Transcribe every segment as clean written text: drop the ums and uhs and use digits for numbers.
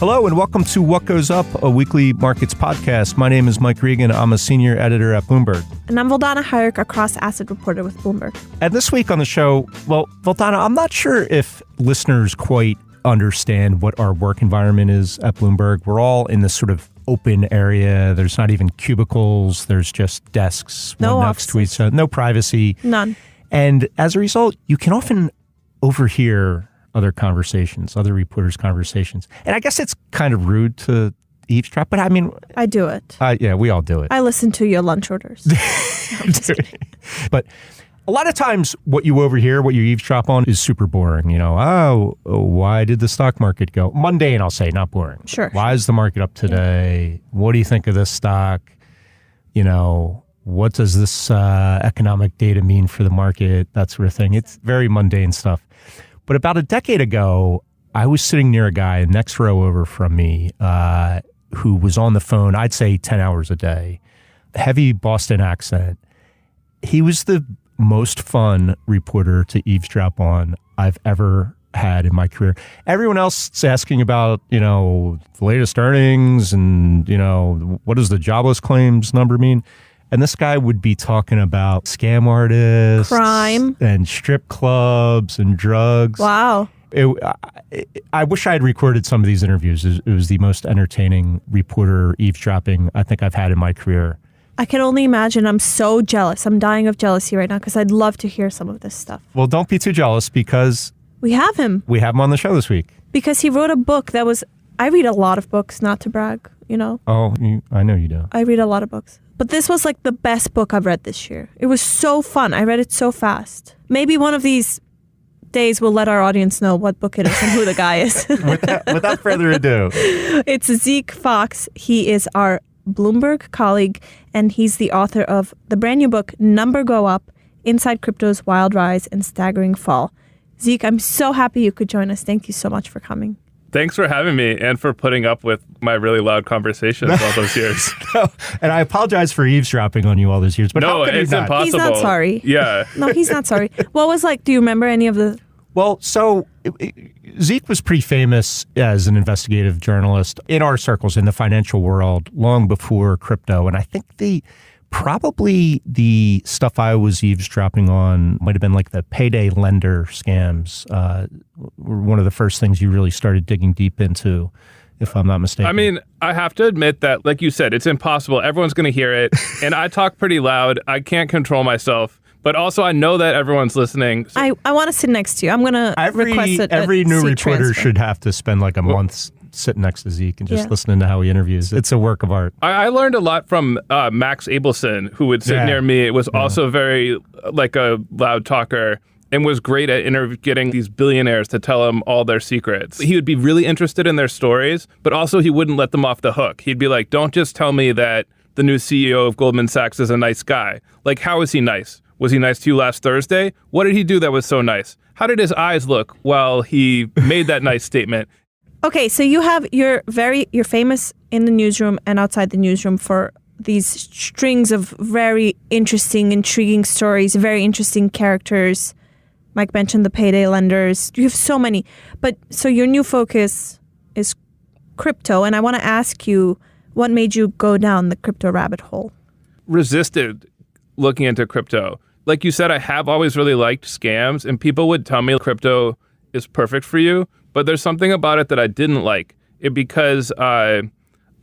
Hello and welcome to What Goes Up, a weekly markets podcast. My name is Mike Regan. I'm a senior editor at Bloomberg. And I'm Valdana Hayek, a cross-asset reporter with Bloomberg. And this week on the show, well, Valdana, I'm not sure if listeners quite understand what our work environment is at Bloomberg. We're all in this sort of open area. There's not even cubicles. There's just desks. No one next to each other. No privacy. None. And as a result, you can often overhear other conversations, other reporters' conversations. And I guess it's kind of rude to eavesdrop, but I mean... I do it. Yeah, we all do it. I listen to your lunch orders. But a lot of times what you overhear, what you eavesdrop on is super boring. You know, why did the stock market go? Mundane, I'll say, not boring. Sure. Why is the market up today? Yeah. What do you think of this stock? You know, what does this economic data mean for the market? That sort of thing. It's very mundane stuff. But about a decade ago, I was sitting near a guy next row over from me who was on the phone, I'd say 10 hours a day, heavy Boston accent. He was the most fun reporter to eavesdrop on I've ever had in my career. Everyone else is asking about, you know, the latest earnings and, you know, what does the jobless claims number mean? And this guy would be talking about scam artists, crime, and strip clubs and drugs. Wow. I wish I had recorded some of these interviews. It was the most entertaining reporter eavesdropping I think I've had in my career. I can only imagine. I'm so jealous. I'm dying of jealousy right now because I'd love to hear some of this stuff. Well, don't be too jealous because... We have him. We have him on the show this week. Because he wrote a book that was... I read a lot of books, not to brag, you know. Oh, I know you do. I read a lot of books. But this was like the best book I've read this year. It was so fun. I read it so fast. Maybe one of these days we'll let our audience know what book it is and who the guy is. Without further ado. It's Zeke Fox. He is our Bloomberg colleague, and he's the author of the brand new book, Number Go Up, Inside Crypto's Wild Rise and Staggering Fall. Zeke, I'm so happy you could join us. Thank you so much for coming. Thanks for having me and for putting up with my really loud conversations all those years. No, and I apologize for eavesdropping on you all those years. But no, how could it's he not? impossible. He's not sorry. Yeah. No, he's not sorry. What was like, do you remember any of the... Well, so Zeke was pretty famous as an investigative journalist in our circles in the financial world long before crypto. And I think probably the stuff I was eavesdropping on might have been like the payday lender scams. Were one of the first things you really started digging deep into, if I'm not mistaken. I mean, I have to admit that, like you said, it's impossible. Everyone's going to hear it. And I talk pretty loud. I can't control myself. But also, I know that everyone's listening. So I want to sit next to you. I'm going to request it. Every new reporter should have to spend like a month sitting next to Zeke and just listening to how he interviews. It's a work of art. I learned a lot from Max Abelson, who would sit near me. It was also very like a loud talker and was great at getting these billionaires to tell him all their secrets. He would be really interested in their stories, but also he wouldn't let them off the hook. He'd be like, don't just tell me that the new CEO of Goldman Sachs is a nice guy. Like, how is he nice? Was he nice to you last Thursday? What did he do that was so nice? How did his eyes look while he made that nice statement? Okay, so you're famous in the newsroom and outside the newsroom for these strings of very interesting, intriguing stories, very interesting characters. Mike mentioned the payday lenders. You have so many. But so your new focus is crypto, and I want to ask you, what made you go down the crypto rabbit hole? Resisted looking into crypto. Like you said, I have always really liked scams, and people would tell me crypto is perfect for you, but there's something about it that I didn't like. Because I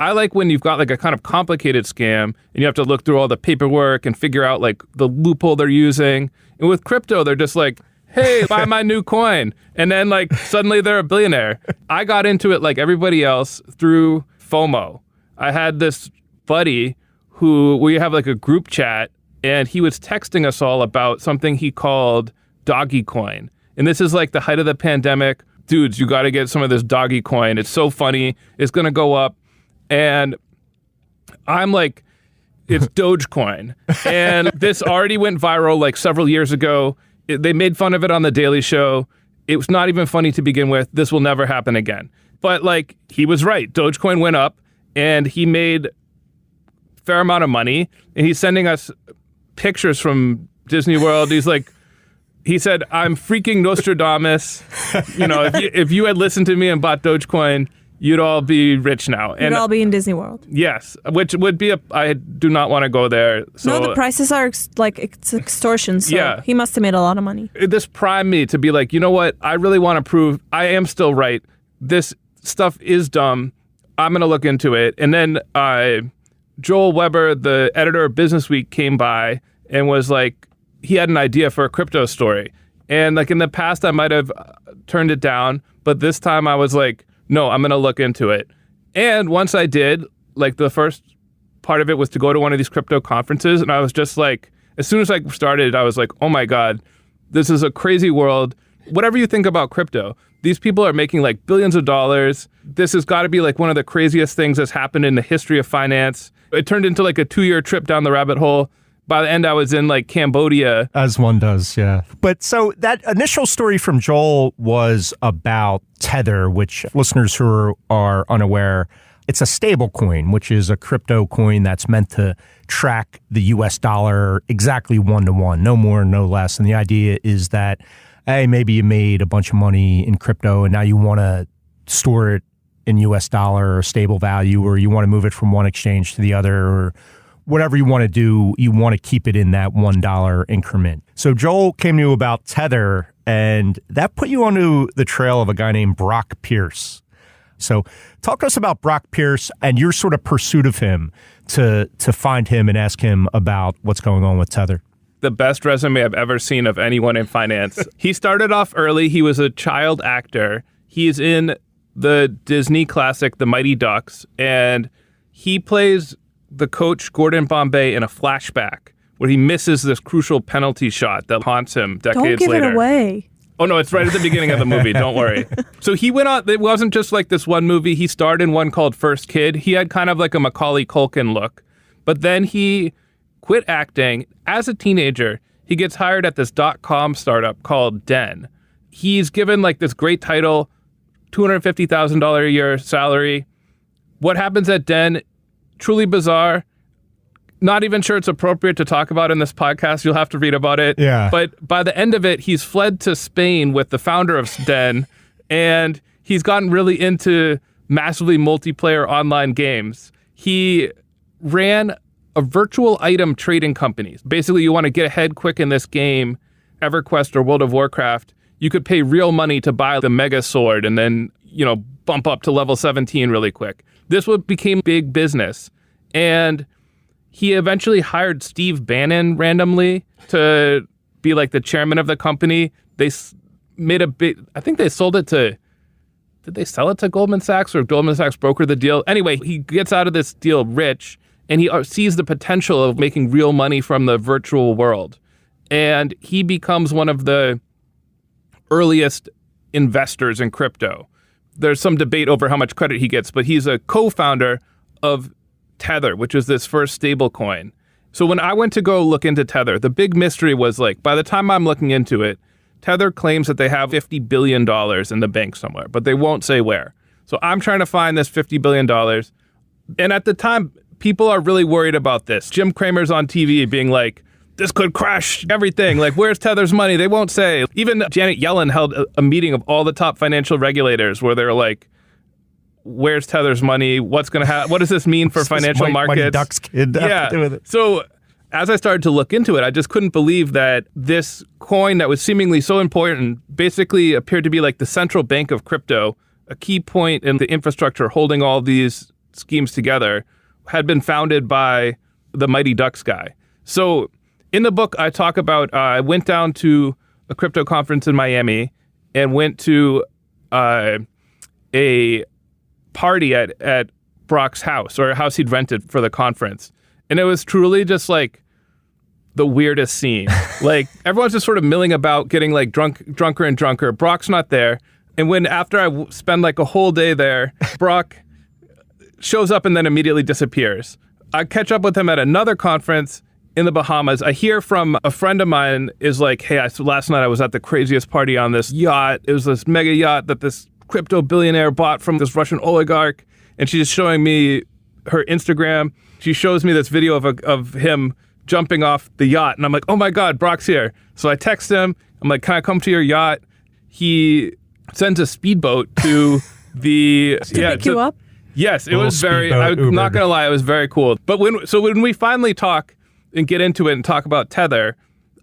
like when you've got like a kind of complicated scam and you have to look through all the paperwork and figure out like the loophole they're using. And with crypto, they're just like, hey, buy my new coin. And then like suddenly they're a billionaire. I got into it like everybody else through FOMO. I had this buddy who we have like a group chat, and he was texting us all about something he called doggy coin. And this is like the height of the pandemic. Dudes, you got to get some of this doggy coin. It's so funny. It's going to go up. And I'm like, it's Dogecoin. And this already went viral like several years ago. They made fun of it on The Daily Show. It was not even funny to begin with. This will never happen again. But like, he was right. Dogecoin went up and he made a fair amount of money. And he's sending us pictures from Disney World. He's like, he said, I'm freaking Nostradamus. You know, if you had listened to me and bought Dogecoin, you'd all be rich now. You'd all be in Disney World. Yes, which would be I do not want to go there. So, no, the prices are it's extortion. So yeah. He must have made a lot of money. This primed me to be like, you know what? I really want to prove I am still right. This stuff is dumb. I'm going to look into it. And then Joel Weber, the editor of Business Week, came by and was like, he had an idea for a crypto story. And like in the past, I might have turned it down. But this time I was like, no, I'm going to look into it. And once I did, like the first part of it was to go to one of these crypto conferences. And I was just like, as soon as I started, I was like, oh my God, this is a crazy world. Whatever you think about crypto, these people are making like billions of dollars. This has got to be like one of the craziest things that's happened in the history of finance. It turned into like a 2-year trip down the rabbit hole. By the end, I was in like Cambodia. As one does, yeah. But so that initial story from Joel was about Tether, which listeners who are unaware, it's a stable coin, which is a crypto coin that's meant to track the US dollar exactly 1-to-1, no more, no less. And the idea is that, hey, maybe you made a bunch of money in crypto and now you want to store it in US dollar or stable value, or you want to move it from one exchange to the other, or whatever you want to do, you want to keep it in that $1 increment. So Joel came to you about Tether, and that put you onto the trail of a guy named Brock Pierce. So talk to us about Brock Pierce and your sort of pursuit of him to find him and ask him about what's going on with Tether. The best resume I've ever seen of anyone in finance. He started off early. He was a child actor. He's in the Disney classic, The Mighty Ducks, and he plays the coach Gordon Bombay in a flashback where he misses this crucial penalty shot that haunts him decades later. Don't give it away. Oh, no, it's right at the beginning of the movie. Don't worry. So he went on. It wasn't just like this one movie. He starred in one called First Kid. He had kind of like a Macaulay Culkin look. But then he quit acting. As a teenager, he gets hired at this .com startup called Den. He's given like this great title, $250,000 a year salary. What happens at Den? Truly bizarre. Not even sure it's appropriate to talk about in this podcast. You'll have to read about it. Yeah. But by the end of it, he's fled to Spain with the founder of Den, and he's gotten really into massively multiplayer online games. He ran a virtual item trading company. Basically, you want to get ahead quick in this game, EverQuest or World of Warcraft. You could pay real money to buy the mega sword and then, bump up to level 17 really quick. This became big business. And he eventually hired Steve Bannon randomly to be like the chairman of the company. They made I think they sold it to, did they sell it to Goldman Sachs, or Goldman Sachs brokered the deal? Anyway, he gets out of this deal rich, and he sees the potential of making real money from the virtual world. And he becomes one of the earliest investors in crypto. There's some debate over how much credit he gets, but he's a co-founder of Tether, which is this first stable coin. So when I went to go look into Tether, the big mystery was like, by the time I'm looking into it, Tether claims that they have $50 billion in the bank somewhere, but they won't say where. So I'm trying to find this $50 billion. And at the time, people are really worried about this. Jim Cramer's on TV being like, this could crash everything. Like, where's Tether's money? They won't say. Even Janet Yellen held a meeting of all the top financial regulators where they're like, where's Tether's money? What's going to happen? What does this mean for financial markets? Mighty Ducks kid have to do with it. So as I started to look into it, I just couldn't believe that this coin that was seemingly so important basically appeared to be like the central bank of crypto, a key point in the infrastructure holding all these schemes together, had been founded by the Mighty Ducks guy. So in the book, I talk about, I went down to a crypto conference in Miami and went to a party at Brock's house, or a house he'd rented for the conference. And it was truly just like the weirdest scene. Like everyone's just sort of milling about, getting like drunker and drunker. Brock's not there. And when after I spend like a whole day there, Brock shows up and then immediately disappears. I catch up with him at another conference in the Bahamas. I hear from a friend of mine is like, hey, last night I was at the craziest party on this yacht. It was this mega yacht that this crypto billionaire bought from this Russian oligarch. And she's showing me her Instagram. She shows me this video of him jumping off the yacht. And I'm like, oh my God, Brock's here. So I text him. I'm like, can I come to your yacht? He sends a speedboat to pick you up? Yes, it Little was very. speedboat I'm not Uber. gonna lie, it was very cool. But when we finally talk and get into it and talk about Tether,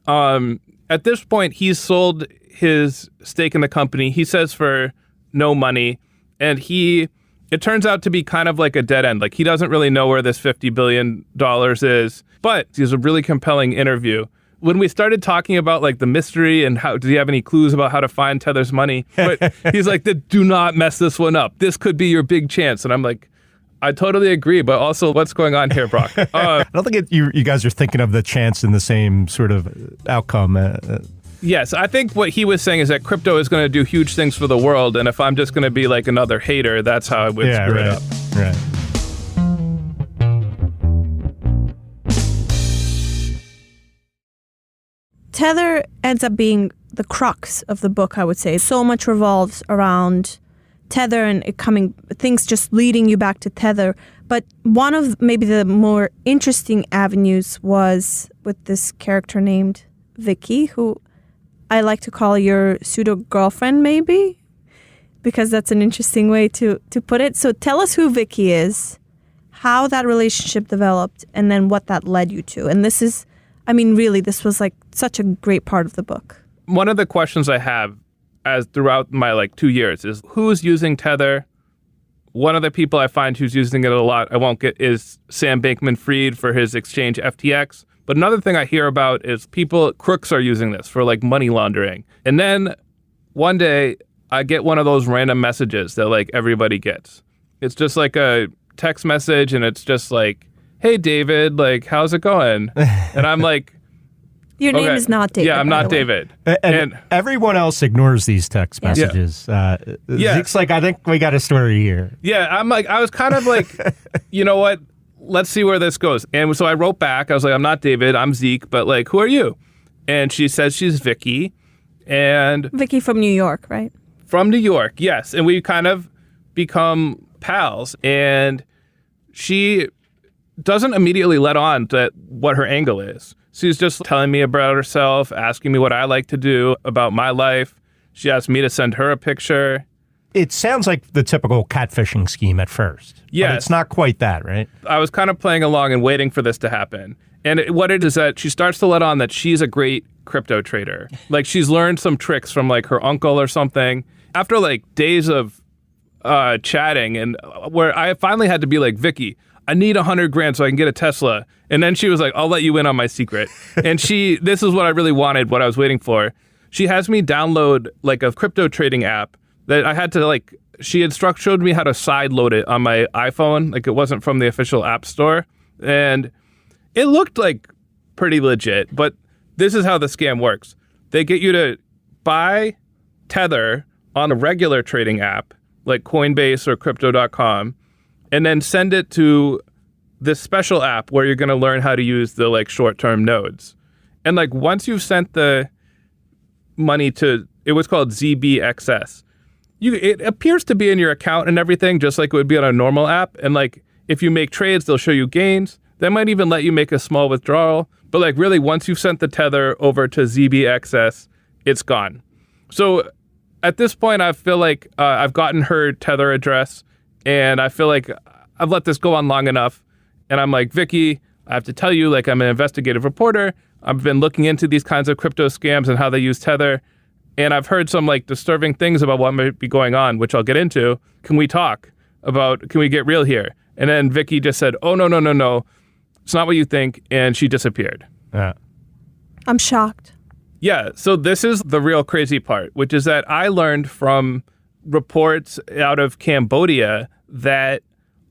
at this point he's sold his stake in the company. He says for no money, and it turns out to be kind of like a dead end. Like he doesn't really know where this $50 billion is, but he's a really compelling interview. When we started talking about like the mystery and how, do you have any clues about how to find Tether's money? But he's like, do not mess this one up. This could be your big chance. And I'm like, I totally agree. But also, what's going on here, Brock? I don't think you guys are thinking of the chance in the same sort of outcome. Yes, I think what he was saying is that crypto is going to do huge things for the world. And if I'm just going to be like another hater, that's how I would screw it up. Right. Tether ends up being the crux of the book, I would say. So much revolves around Tether and things just leading you back to Tether. But one of maybe the more interesting avenues was with this character named Vicky, who I like to call your pseudo girlfriend, maybe, because that's an interesting way to put it. So tell us who Vicky is, how that relationship developed, and then what that led you to. And this is, I mean, really, this was like such a great part of the book. One of the questions I have as throughout my like 2 years is who's using Tether? One of the people I find who's using it a lot, I won't get, is Sam Bankman-Fried for his exchange FTX. But another thing I hear about is crooks are using this for like money laundering. And then one day I get one of those random messages that like everybody gets. It's just like a text message and it's just like, hey, David, like, how's it going? And I'm like, your name is not David. Yeah, I'm not David. And everyone else ignores these text messages. Zeke's like, I think we got a story here. Yeah, I was kind of like, you know what? Let's see where this goes. And so I wrote back. I was like, I'm not David. I'm Zeke. But like, who are you? And she says she's Vicky. And Vicky from New York, right? From New York, yes. And we kind of become pals. And she doesn't immediately let on to what her angle is. She's just telling me about herself, asking me what I like to do about my life. She asked me to send her a picture. It sounds like the typical catfishing scheme at first. Yes. But it's not quite that, right? I was kind of playing along and waiting for this to happen. And what it is that she starts to let on that she's a great crypto trader. Like she's learned some tricks from like her uncle or something. After like days of chatting and where I finally had to be like, Vicky, I need $100,000 so I can get a Tesla. And then she was like, I'll let you in on my secret. And this is what I really wanted, what I was waiting for. She has me download like a crypto trading app that I had to like, she had showed me how to side load it on my iPhone. Like it wasn't from the official app store. And it looked like pretty legit, but this is how the scam works. They get you to buy Tether on a regular trading app like Coinbase or crypto.com and then send it to this special app where you're going to learn how to use the like short-term nodes. And like once you've sent the money to, it was called ZBXS. It appears to be in your account and everything, just like it would be on a normal app. And like, if you make trades, they'll show you gains. They might even let you make a small withdrawal. But like really, once you've sent the Tether over to ZBXS, it's gone. So at this point, I feel like I've gotten her Tether address and I feel like I've let this go on long enough. And I'm like, Vicky, I have to tell you, like, I'm an investigative reporter. I've been looking into these kinds of crypto scams and how they use Tether. And I've heard some like disturbing things about what might be going on, which I'll get into. Can we talk about, can we get real here? And then Vicky just said, oh, no. It's not what you think. And she disappeared. Yeah. I'm shocked. Yeah. So this is the real crazy part, which is that I learned from reports out of Cambodia that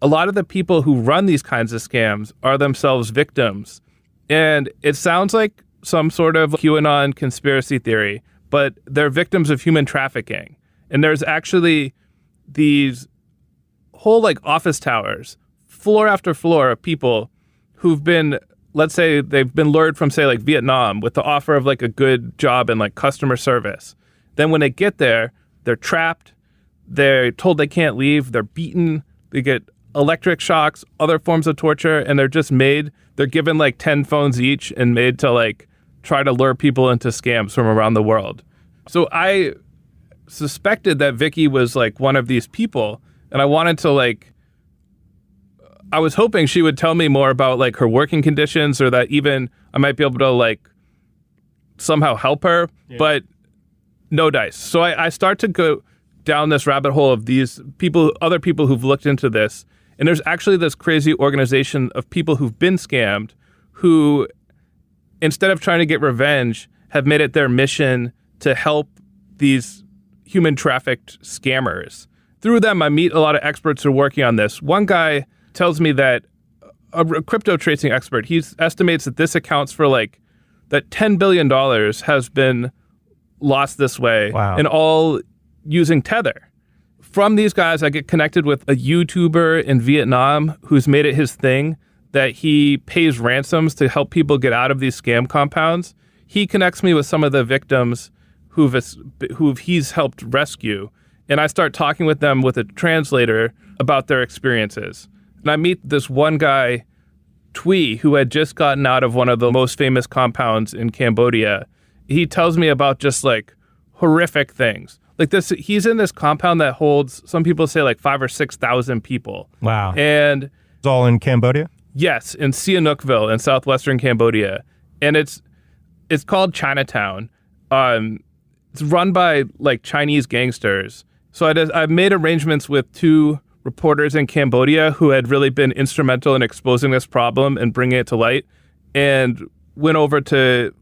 a lot of the people who run these kinds of scams are themselves victims. And it sounds like some sort of QAnon conspiracy theory, but they're victims of human trafficking. And there's actually these whole like office towers, floor after floor of people who've been, let's say they've been lured from say like Vietnam with the offer of like a good job in like customer service. Then when they get there, they're trapped. They're told they can't leave. They're beaten. They get electric shocks, other forms of torture, and they're given like 10 phones each and made to like try to lure people into scams from around the world. So I suspected that Vicky was like one of these people, and I wanted to like, I was hoping she would tell me more about like her working conditions, or that even I might be able to like somehow help her, but no dice. So I start to go down this rabbit hole of these people, other people who've looked into this. And there's actually this crazy organization of people who've been scammed who, instead of trying to get revenge, have made it their mission to help these human trafficked scammers. Through them, I meet a lot of experts who are working on this. One guy tells me that a crypto tracing expert, he estimates that this accounts for like that $10 billion has been lost this way, and all using Tether. From these guys, I get connected with a YouTuber in Vietnam who's made it his thing that he pays ransoms to help people get out of these scam compounds. He connects me with some of the victims who he's helped rescue. And I start talking with them with a translator about their experiences. And I meet this one guy, Thuy, who had just gotten out of one of the most famous compounds in Cambodia. He tells me about just like horrific things. Like this, he's in this compound that holds, some people say like 5,000 or 6,000 people. Wow. And it's all in Cambodia? Yes, in Sihanoukville in southwestern Cambodia. And it's called Chinatown. It's run by like Chinese gangsters. So I've made arrangements with 2 reporters in Cambodia who had really been instrumental in exposing this problem and bringing it to light, and went over to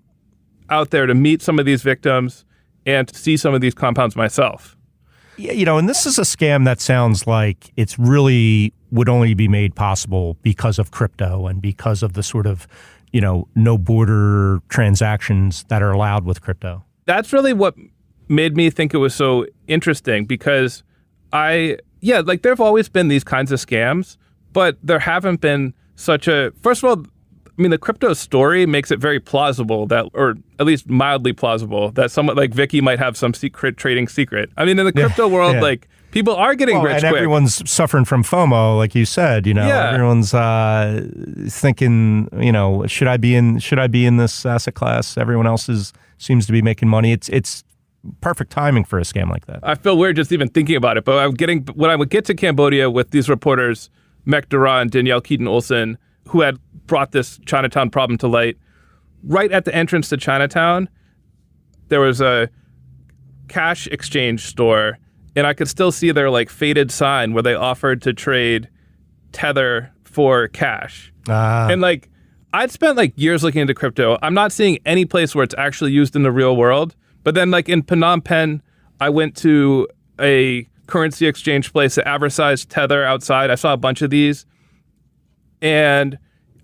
out there to meet some of these victims and to see some of these compounds myself. Yeah, you know, and this is a scam that sounds like it's really would only be made possible because of crypto and because of the sort of, you know, no border transactions that are allowed with crypto. That's really what made me think it was so interesting, because there have always been these kinds of scams, but there haven't been such a, first of all, I mean, the crypto story makes it very plausible that, or at least mildly plausible, that someone like Vicky might have some secret trading secret. I mean, in the crypto world, like people are getting rich quick. And everyone's suffering from FOMO, like you said. You know, everyone's thinking, you know, should I be in this asset class? Everyone else seems to be making money. It's perfect timing for a scam like that. I feel weird just even thinking about it. But when I would get to Cambodia with these reporters, Mek Dara and Danielle Keaton-Olsen, who had brought this Chinatown problem to light, right at the entrance to Chinatown, there was a cash exchange store, and I could still see their like faded sign where they offered to trade Tether for cash. And like, I'd spent like years looking into crypto. I'm not seeing any place where it's actually used in the real world. But then like in Phnom Penh, I went to a currency exchange place that advertised Tether outside. I saw a bunch of these. And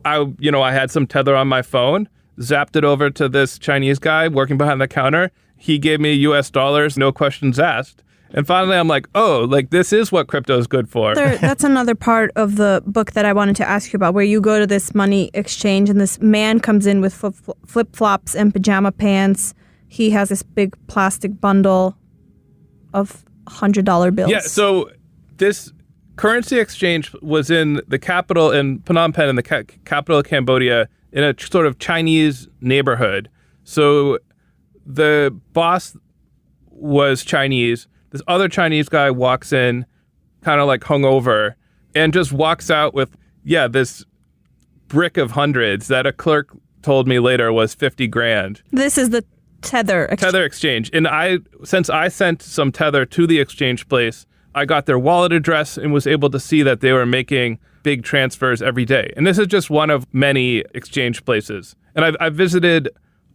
I had some Tether on my phone, zapped it over to this Chinese guy working behind the counter. He gave me US dollars, no questions asked. And finally, I'm like, oh, like this is what crypto is good for. That's another part of the book that I wanted to ask you about, where you go to this money exchange and this man comes in with flip-flops and pajama pants. He has this big plastic bundle of $100 bills. Yeah, so this currency exchange was in the capital, in Phnom Penh, in the capital of Cambodia, in a sort of Chinese neighborhood. So the boss was Chinese. This other Chinese guy walks in, kind of like hungover, and just walks out with, this brick of hundreds that a clerk told me later was 50 grand. This is the Tether exchange. And since I sent some Tether to the exchange place, I got their wallet address and was able to see that they were making big transfers every day. And this is just one of many exchange places. And I've visited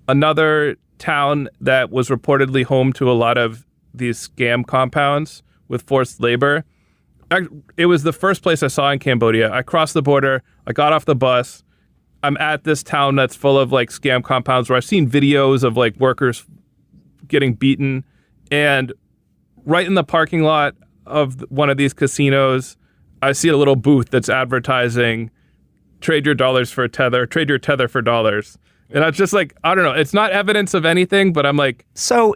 another town that was reportedly home to a lot of these scam compounds with forced labor. It was the first place I saw in Cambodia. I crossed the border. I got off the bus. I'm at this town that's full of like scam compounds where I've seen videos of like workers getting beaten. And right in the parking lot of one of these casinos, I see a little booth that's advertising, trade your dollars for Tether, trade your Tether for dollars. And I was just like, I don't know, it's not evidence of anything, but I'm like. So,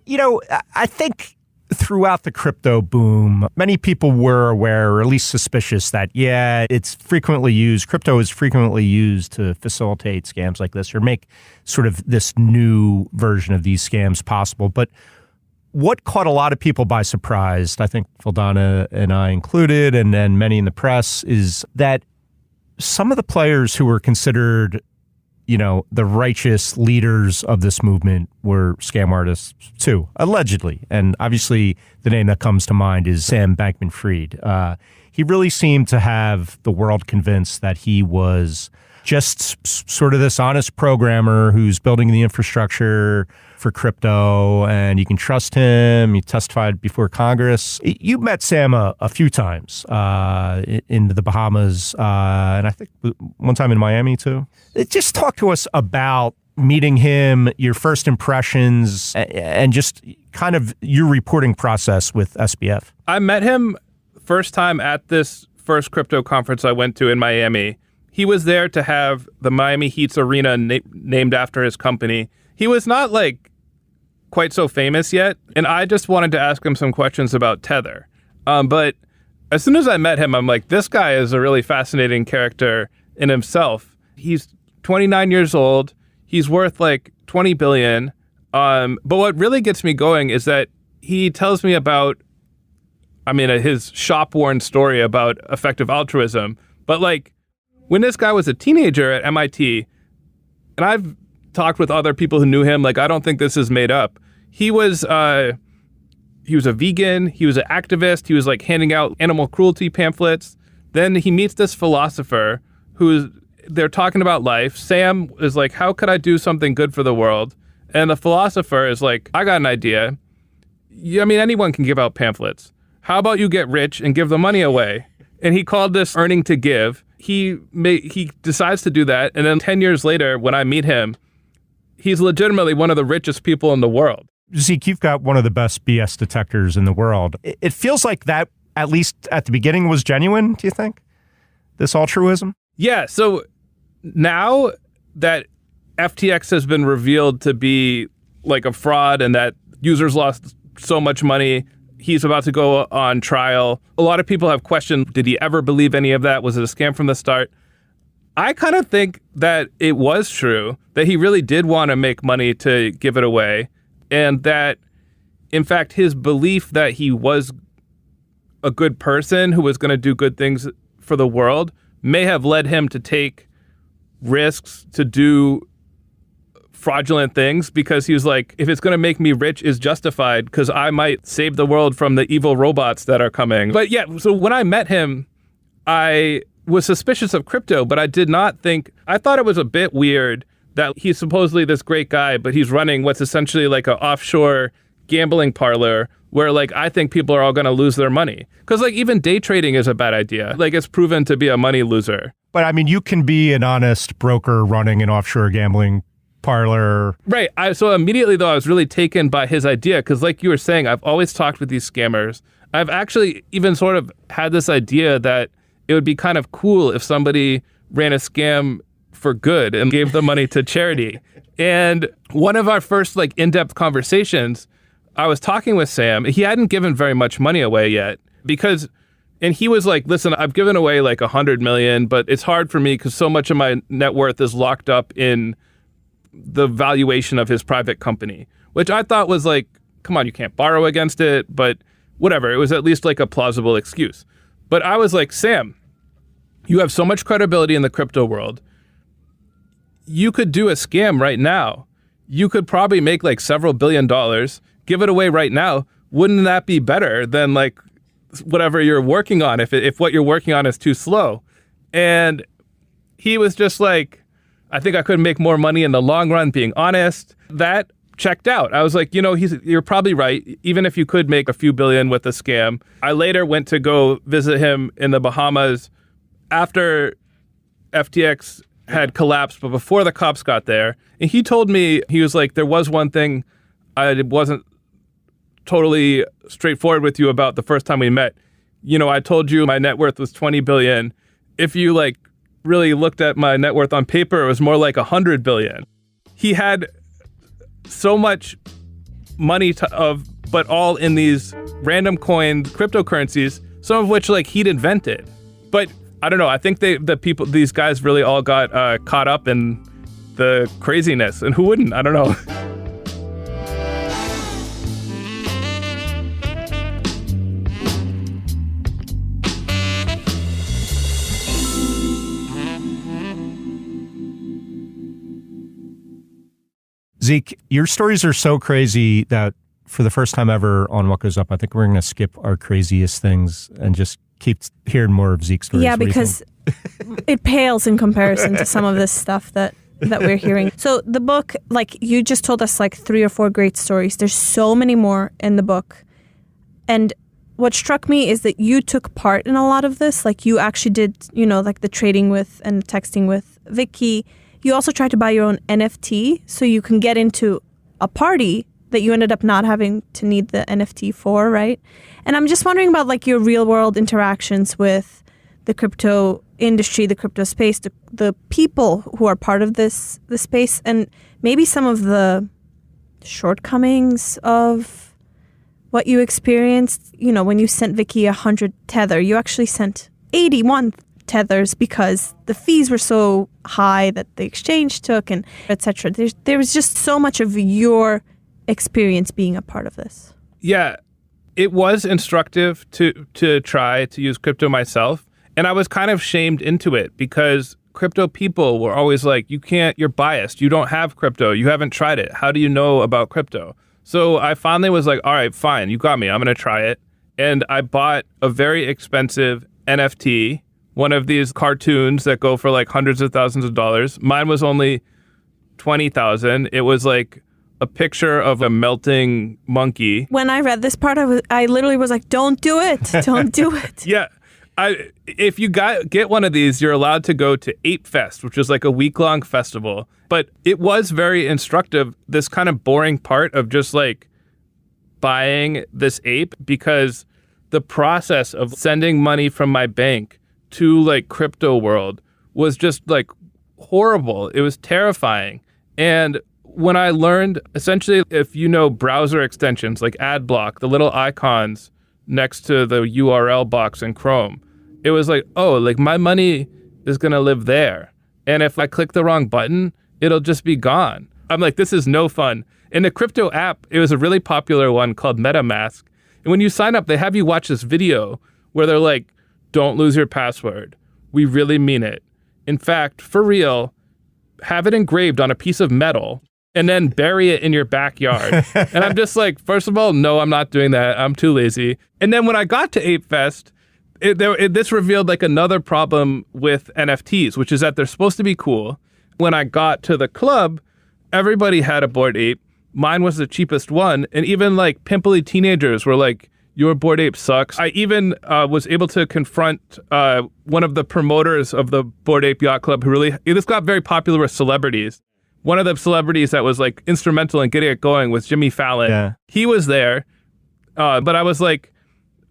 I think throughout the crypto boom, many people were aware, or at least suspicious, that, it's frequently used. Crypto is frequently used to facilitate scams like this or make sort of this new version of these scams possible. But what caught a lot of people by surprise, I think Valdana and I included, and many in the press, is that some of the players who were considered, the righteous leaders of this movement were scam artists too, allegedly. And obviously the name that comes to mind is Sam Bankman-Fried. He really seemed to have the world convinced that he was just sort of this honest programmer who's building the infrastructure for crypto, and you can trust him. He testified before Congress. You met Sam a few times in the Bahamas, and I think one time in Miami too. Just talk to us about meeting him, your first impressions, and just kind of your reporting process with SBF. I met him first time at this first crypto conference I went to in Miami. He was there to have the Miami Heat's arena named after his company. He was not quite so famous yet, and I just wanted to ask him some questions about Tether. But as soon as I met him, I'm like, this guy is a really fascinating character in himself. He's 29 years old. He's worth $20 billion. But what really gets me going is that he tells me about, his shop-worn story about effective altruism. But when this guy was a teenager at MIT, and I've talked with other people who knew him, I don't think this is made up. He was a vegan. He was an activist. He was handing out animal cruelty pamphlets. Then he meets this philosopher they're talking about life. Sam is like, how could I do something good for the world? And the philosopher is like, I got an idea. Anyone can give out pamphlets. How about you get rich and give the money away? And he called this earning to give. He decides to do that. And then 10 years later, when I meet him, he's legitimately one of the richest people in the world. Zeke, you've got one of the best BS detectors in the world. It feels like that, at least at the beginning, was genuine, do you think? This altruism? Yeah. So now that FTX has been revealed to be a fraud and that users lost so much money, he's about to go on trial. A lot of people have questioned, did he ever believe any of that? Was it a scam from the start? I kind of think that it was true, that he really did want to make money to give it away, and that, in fact, his belief that he was a good person who was going to do good things for the world may have led him to take risks, to do fraudulent things, because he was like, if it's going to make me rich, is justified because I might save the world from the evil robots that are coming. But yeah, so when I met him, I was suspicious of crypto, but I thought it was a bit weird that he's supposedly this great guy, but he's running what's essentially an offshore gambling parlor where I think people are all going to lose their money. Because even day trading is a bad idea. It's proven to be a money loser. But you can be an honest broker running an offshore gambling parlor. Right. So immediately, though, I was really taken by his idea because like you were saying, I've always talked with these scammers. I've actually even sort of had this idea that it would be kind of cool if somebody ran a scam for good and gave the money to charity. And one of our first in-depth conversations, I was talking with Sam. He hadn't given very much money away yet and he was like, listen, I've given away $100 million, but it's hard for me because so much of my net worth is locked up in the valuation of his private company, which I thought was come on, you can't borrow against it, but whatever. It was at least a plausible excuse. But I was like, Sam, you have so much credibility in the crypto world. You could do a scam right now. You could probably make several $1 billion, give it away right now. Wouldn't that be better than whatever you're working on if what you're working on is too slow? And he was just I think I could make more money in the long run, being honest. That checked out. I was like, you're probably right. Even if you could make a few billion with a scam. I later went to go visit him in the Bahamas after FTX had collapsed, but before the cops got there. And he told me, he was like, there was one thing I wasn't totally straightforward with you about the first time we met. I told you my net worth was 20 billion. If you really looked at my net worth on paper, it was more like 100 billion. He had so much money but all in these random coined cryptocurrencies, some of which he'd invented. But I don't know. I think these guys really all got caught up in the craziness, and who wouldn't? I don't know. Zeke, your stories are so crazy that for the first time ever on What Goes Up, I think we're going to skip our craziest things and just keep hearing more of Zeke's stories. Yeah, because it pales in comparison to some of this stuff that we're hearing. So the book, like you just told us like 3 or 4 great stories. There's so many more in the book. And what struck me is that you took part in a lot of this. Like you actually did, like the trading with and texting with Vicky. You also tried to buy your own NFT so you can get into a party that you ended up not having to need the NFT for, right? And I'm just wondering about like your real world interactions with the crypto industry, the crypto space, the people who are part of the space, and maybe some of the shortcomings of what you experienced. When you sent Vicky 100 Tether, you actually sent 81 Tethers because the fees were so high that the exchange took, and etc. There was just so much of your experience being a part of this. Yeah, it was instructive to try to use crypto myself. And I was kind of shamed into it because crypto people were always like, you're biased. You don't have crypto. You haven't tried it. How do you know about crypto? So I finally was like, all right, fine. You got me. I'm going to try it. And I bought a very expensive NFT, one of these cartoons that go for like hundreds of thousands of dollars. Mine was only $20,000. It was like a picture of a melting monkey. When I read this part, I literally was like, don't do it. Don't do it. Yeah. If you get one of these, you're allowed to go to Ape Fest, which is like a week-long festival. But it was very instructive, this kind of boring part of just like buying this ape, because the process of sending money from my bank to like crypto world was just like horrible. It was terrifying. And when I learned, essentially, if you know browser extensions like AdBlock, the little icons next to the URL box in Chrome, it was like, oh, like my money is going to live there. And if I click the wrong button, it'll just be gone. I'm like, this is no fun. In the crypto app, it was a really popular one called MetaMask. And when you sign up, they have you watch this video where they're like, don't lose your password. We really mean it. In fact, for real, have it engraved on a piece of metal and then bury it in your backyard. And I'm just like, first of all, no, I'm not doing that. I'm too lazy. And then when I got to Ape Fest, this revealed like another problem with NFTs, which is that they're supposed to be cool. When I got to the club, everybody had a Bored Ape. Mine was the cheapest one. And even like pimply teenagers were like, your Bored Ape sucks. I even was able to confront one of the promoters of the Bored Ape Yacht Club this got very popular with celebrities. One of the celebrities that was like instrumental in getting it going was Jimmy Fallon. Yeah. He was there. But I was like,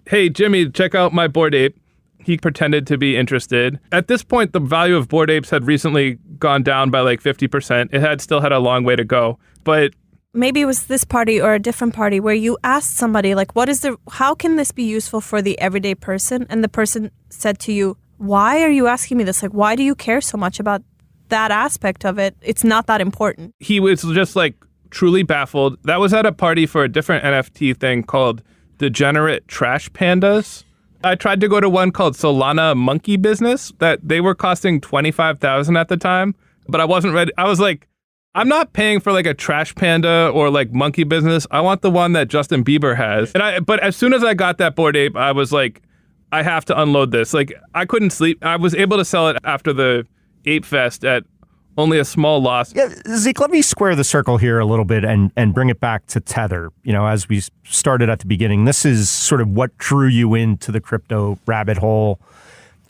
hey, Jimmy, check out my Bored Ape. He pretended to be interested. At this point, the value of Bored Apes had recently gone down by like 50%. It still had a long way to go. But maybe it was this party or a different party where you asked somebody, like, how can this be useful for the everyday person? And the person said to you, why are you asking me this? Like, why do you care so much about that aspect of it? It's not that important. He was just like truly baffled. That was at a party for a different NFT thing called Degenerate Trash Pandas. I tried to go to one called Solana Monkey Business that they were costing $25,000 at the time, but I wasn't ready. I was like, I'm not paying for like a trash panda or like monkey business. I want the one that Justin Bieber has. But as soon as I got that Bored Ape, I was like, I have to unload this. Like I couldn't sleep. I was able to sell it after the Ape Fest at only a small loss. Yeah, Zeke, let me square the circle here a little bit and bring it back to Tether. As we started at the beginning, this is sort of what drew you into the crypto rabbit hole.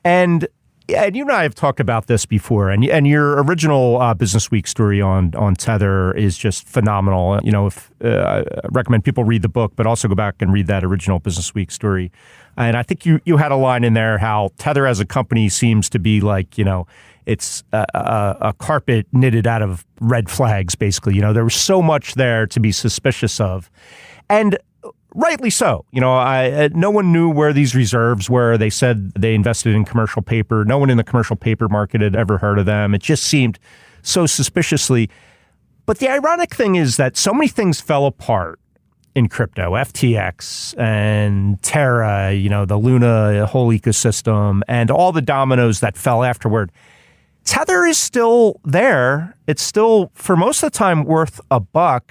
And you and I have talked about this before, and your original Business Week story on Tether is just phenomenal. I recommend people read the book, but also go back and read that original Business Week story. And I think you had a line in there how Tether as a company seems to be like, it's a carpet knitted out of red flags, basically. There was so much there to be suspicious of. And rightly so. No one knew where these reserves were. They said they invested in commercial paper. No one in the commercial paper market had ever heard of them. It just seemed so suspiciously. But the ironic thing is that so many things fell apart in crypto, FTX and Terra, the Luna whole ecosystem, and all the dominoes that fell afterward. Tether is still there. It's still, for most of the time, worth $1.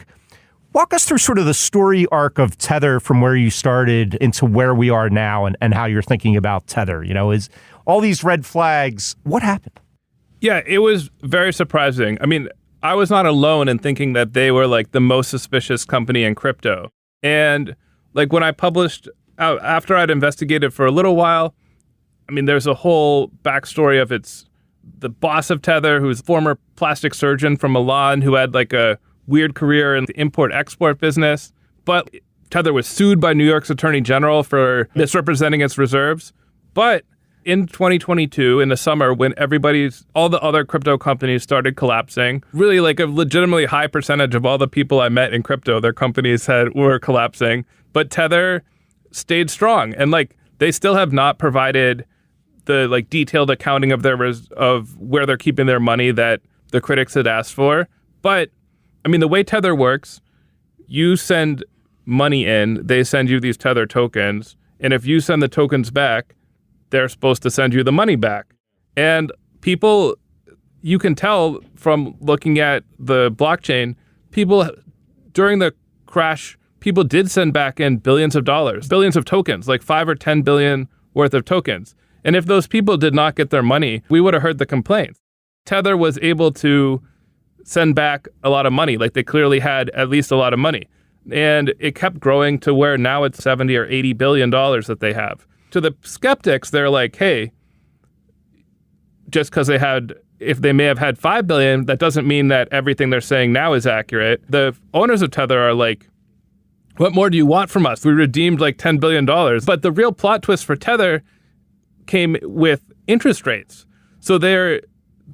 Walk us through sort of the story arc of Tether from where you started into where we are now and how you're thinking about Tether. Is all these red flags, what happened? Yeah, it was very surprising. I mean, I was not alone in thinking that they were like the most suspicious company in crypto. And like when I published out after I'd investigated for a little while, I mean, there's a whole backstory of the boss of Tether, who's a former plastic surgeon from Milan, who had like a weird career in the import-export business. But Tether was sued by New York's Attorney General for misrepresenting its reserves. But in 2022, in the summer, when all the other crypto companies started collapsing, really like a legitimately high percentage of all the people I met in crypto, their companies were collapsing. But Tether stayed strong. And like, they still have not provided the like detailed accounting of of where they're keeping their money that the critics had asked for. But I mean, the way Tether works, you send money in, they send you these Tether tokens. And if you send the tokens back, they're supposed to send you the money back. And people, you can tell from looking at the blockchain, people during the crash, people did send back in billions of dollars, billions of tokens, like 5 or 10 billion worth of tokens. And if those people did not get their money, we would have heard the complaints. Tether was able to send back a lot of money. Like they clearly had at least a lot of money. And it kept growing to where now it's 70 or 80 billion dollars that they have. To the skeptics, they're like, hey, just because if they may have had 5 billion, that doesn't mean that everything they're saying now is accurate. The owners of Tether are like, what more do you want from us? We redeemed like $10 billion. But the real plot twist for Tether came with interest rates. So their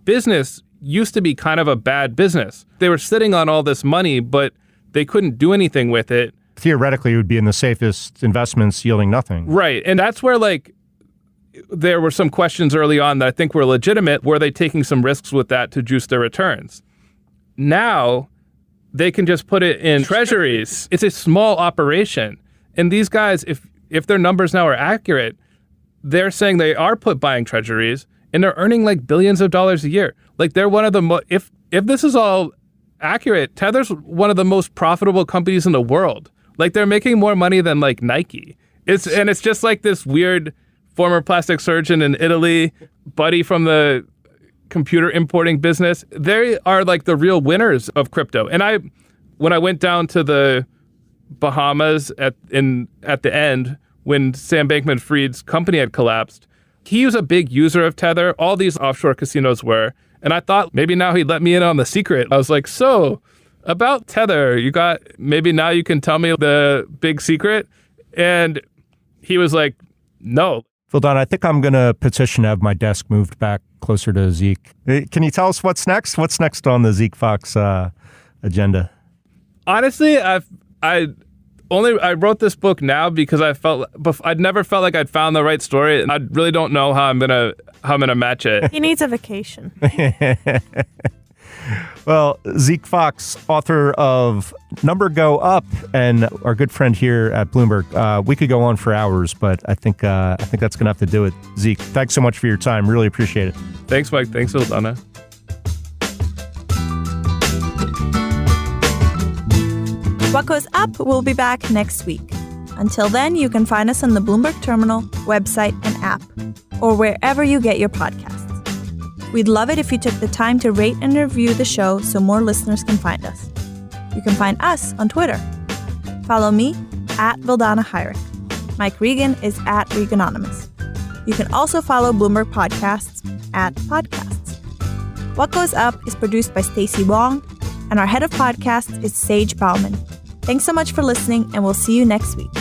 business used to be kind of a bad business. They were sitting on all this money, but they couldn't do anything with it. Theoretically, it would be in the safest investments yielding nothing. Right. And that's where like there were some questions early on that I think were legitimate. Were they taking some risks with that to juice their returns? Now they can just put it in treasuries. It's a small operation. And these guys, if their numbers now are accurate, they're saying they are buying treasuries and they're earning like billions of dollars a year. Like they're one of the if this is all accurate, Tether's one of the most profitable companies in the world. Like they're making more money than like Nike. It's just like this weird former plastic surgeon in Italy, buddy from the computer importing business. They are like the real winners of crypto. And when I went down to the Bahamas at the end when Sam Bankman-Fried's company had collapsed, he was a big user of Tether. All these offshore casinos were. And I thought maybe now he'd let me in on the secret. I was like, so about Tether, maybe now you can tell me the big secret? And he was like, no. Vildan, I think I'm going to petition to have my desk moved back closer to Zeke. Can you tell us what's next? What's next on the Zeke Fox agenda? Honestly, I wrote this book now because I'd never felt like I'd found the right story, and I really don't know how I'm gonna match it. He needs a vacation. Well, Zeke Fox, author of Number Go Up, and our good friend here at Bloomberg. We could go on for hours, but I think that's gonna have to do it. Zeke, thanks so much for your time. Really appreciate it. Thanks, Mike. Thanks, Ildana. What Goes Up will be back next week. Until then, you can find us on the Bloomberg Terminal, website, and app, or wherever you get your podcasts. We'd love it if you took the time to rate and review the show so more listeners can find us. You can find us on Twitter. Follow me at Vildana Heinrich. Mike Regan is at Reganonymous. You can also follow Bloomberg Podcasts at Podcasts. What Goes Up is produced by Stacey Wong, and our head of podcasts is Sage Bauman. Thanks so much for listening, and we'll see you next week.